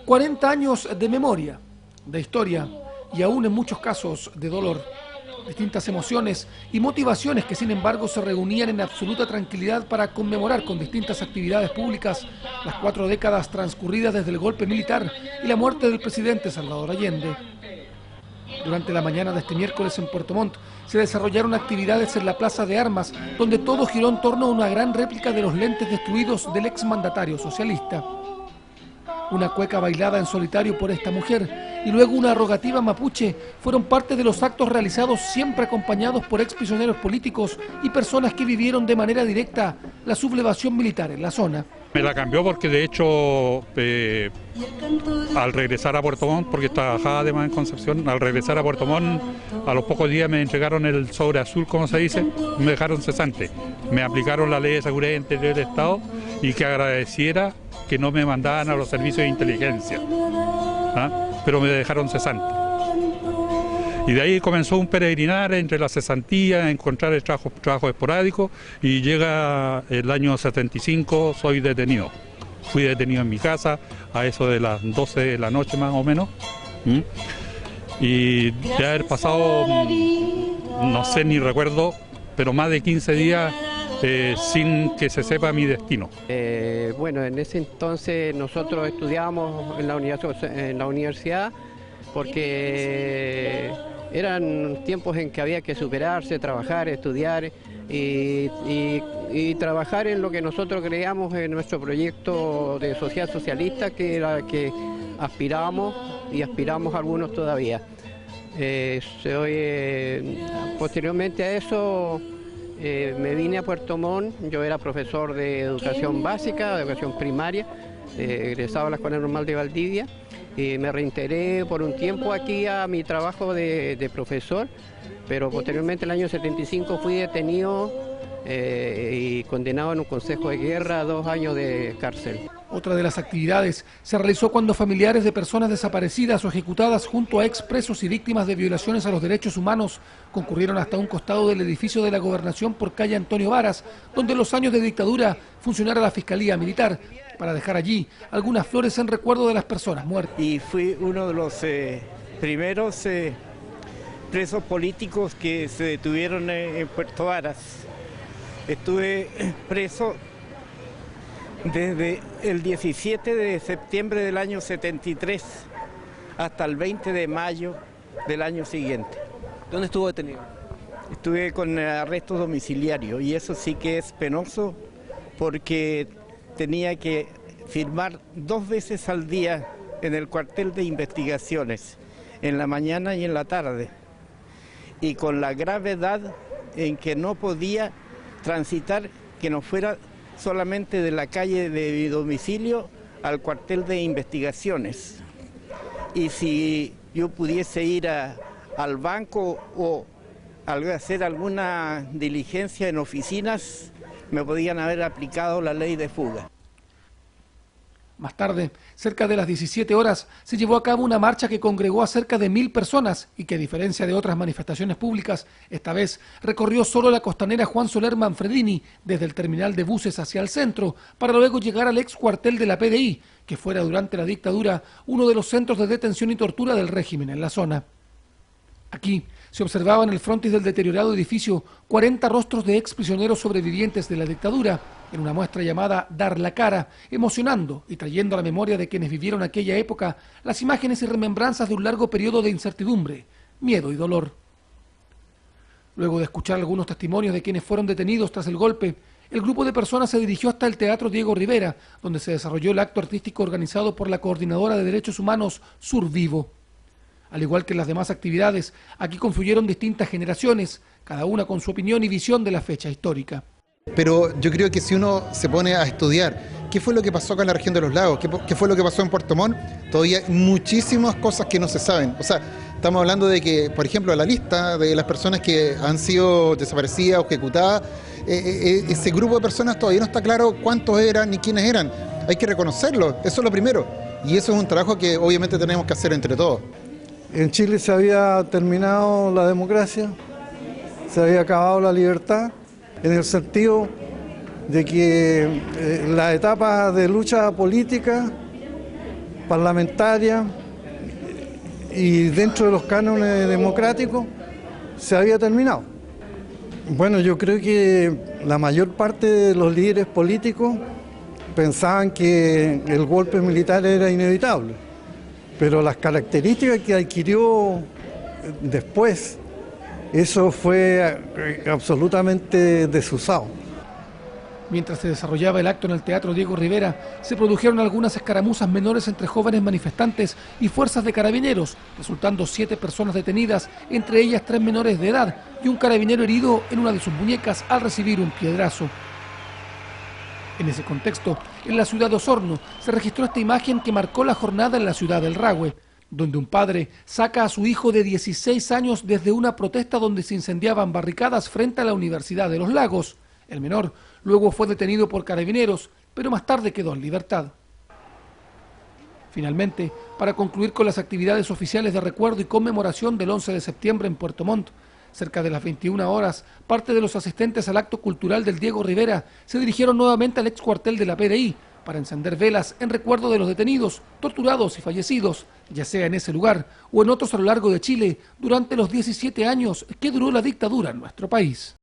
40 años de memoria, de historia y aún en muchos casos de dolor. Distintas emociones y motivaciones que sin embargo se reunían en absoluta tranquilidad para conmemorar con distintas actividades públicas las 4 décadas transcurridas desde el golpe militar y la muerte del presidente Salvador Allende. Durante la mañana de este miércoles en Puerto Montt se desarrollaron actividades en la Plaza de Armas, donde todo giró en torno a una gran réplica de los lentes destruidos del exmandatario socialista. Una cueca bailada en solitario por esta mujer y luego una rogativa mapuche fueron parte de los actos realizados siempre acompañados por exprisioneros políticos y personas que vivieron de manera directa la sublevación militar en la zona. Me la cambió porque de hecho al regresar a Puerto Montt, porque trabajaba además en Concepción, al regresar a Puerto Montt a los pocos días me entregaron el sobre azul, como se dice, me dejaron cesante. Me aplicaron la ley de seguridad interior del Estado y que agradeciera que no me mandaban a los servicios de inteligencia, pero me dejaron cesante. Y de ahí comenzó un peregrinar entre la cesantía, encontrar el trabajo esporádico, y llega el año 75, soy detenido. Fui detenido en mi casa a eso de las 12 de la noche más o menos. Y de haber pasado, no sé ni recuerdo, pero más de 15 días sin que se sepa mi destino. Bueno, en ese entonces nosotros estudiábamos en la universidad porque eran tiempos en que había que superarse, trabajar, estudiar y trabajar en lo que nosotros creíamos en nuestro proyecto de sociedad socialista, que era que aspirábamos y aspiramos algunos todavía. Posteriormente a eso me vine a Puerto Montt. Yo era profesor de educación básica, de educación primaria, egresado a la Escuela Normal de Valdivia. Me reintegré por un tiempo aquí a mi trabajo de profesor, pero posteriormente en el año 75 fui detenido y condenado en un consejo de guerra a 2 años de cárcel. Otra de las actividades se realizó cuando familiares de personas desaparecidas o ejecutadas junto a expresos y víctimas de violaciones a los derechos humanos concurrieron hasta un costado del edificio de la Gobernación por calle Antonio Varas, donde en los años de dictadura funcionara la Fiscalía Militar, para dejar allí algunas flores en recuerdo de las personas muertas. Y fui uno de los primeros presos políticos que se detuvieron en Puerto Varas. Estuve preso desde el 17 de septiembre del año 73 hasta el 20 de mayo del año siguiente. ¿Dónde estuvo detenido? Estuve con arresto domiciliario y eso sí que es penoso porque tenía que firmar 2 veces al día en el cuartel de investigaciones, en la mañana y en la tarde, y con la gravedad en que no podía transitar, que no fuera solamente de la calle de mi domicilio al cuartel de investigaciones. Y si yo pudiese ir al banco o hacer alguna diligencia en oficinas, me podían haber aplicado la ley de fuga. Más tarde, cerca de las 17 horas, se llevó a cabo una marcha que congregó a cerca de 1000 personas y que, a diferencia de otras manifestaciones públicas, esta vez recorrió solo la costanera Juan Soler Manfredini desde el terminal de buses hacia el centro, para luego llegar al ex cuartel de la PDI, que fuera durante la dictadura uno de los centros de detención y tortura del régimen en la zona. Aquí se observaba en el frontis del deteriorado edificio 40 rostros de exprisioneros sobrevivientes de la dictadura, en una muestra llamada Dar la Cara, emocionando y trayendo a la memoria de quienes vivieron aquella época las imágenes y remembranzas de un largo periodo de incertidumbre, miedo y dolor. Luego de escuchar algunos testimonios de quienes fueron detenidos tras el golpe, el grupo de personas se dirigió hasta el Teatro Diego Rivera, donde se desarrolló el acto artístico organizado por la Coordinadora de Derechos Humanos Sur Vivo. Al igual que en las demás actividades, aquí confluyeron distintas generaciones, cada una con su opinión y visión de la fecha histórica. Pero yo creo que si uno se pone a estudiar qué fue lo que pasó acá en la región de los lagos, qué fue lo que pasó en Puerto Montt, todavía hay muchísimas cosas que no se saben. O sea, estamos hablando de que, por ejemplo, la lista de las personas que han sido desaparecidas o ejecutadas, ese grupo de personas todavía no está claro cuántos eran ni quiénes eran. Hay que reconocerlo, eso es lo primero. Y eso es un trabajo que obviamente tenemos que hacer entre todos. En Chile se había terminado la democracia, se había acabado la libertad, en el sentido de que las etapas de lucha política parlamentaria y dentro de los cánones democráticos se había terminado. Bueno, yo creo que la mayor parte de los líderes políticos pensaban que el golpe militar era inevitable, pero las características que adquirió después, eso fue absolutamente desusado. Mientras se desarrollaba el acto en el Teatro Diego Rivera, se produjeron algunas escaramuzas menores entre jóvenes manifestantes y fuerzas de carabineros, resultando 7 personas detenidas, entre ellas 3 menores de edad y un carabinero herido en una de sus muñecas al recibir un piedrazo. En ese contexto, en la ciudad de Osorno, se registró esta imagen que marcó la jornada en la ciudad del Rahue, donde un padre saca a su hijo de 16 años desde una protesta donde se incendiaban barricadas frente a la Universidad de los Lagos. El menor luego fue detenido por carabineros, pero más tarde quedó en libertad. Finalmente, para concluir con las actividades oficiales de recuerdo y conmemoración del 11 de septiembre en Puerto Montt, cerca de las 21 horas, parte de los asistentes al acto cultural del Diego Rivera se dirigieron nuevamente al ex cuartel de la PDI para encender velas en recuerdo de los detenidos, torturados y fallecidos, ya sea en ese lugar o en otros a lo largo de Chile, durante los 17 años que duró la dictadura en nuestro país.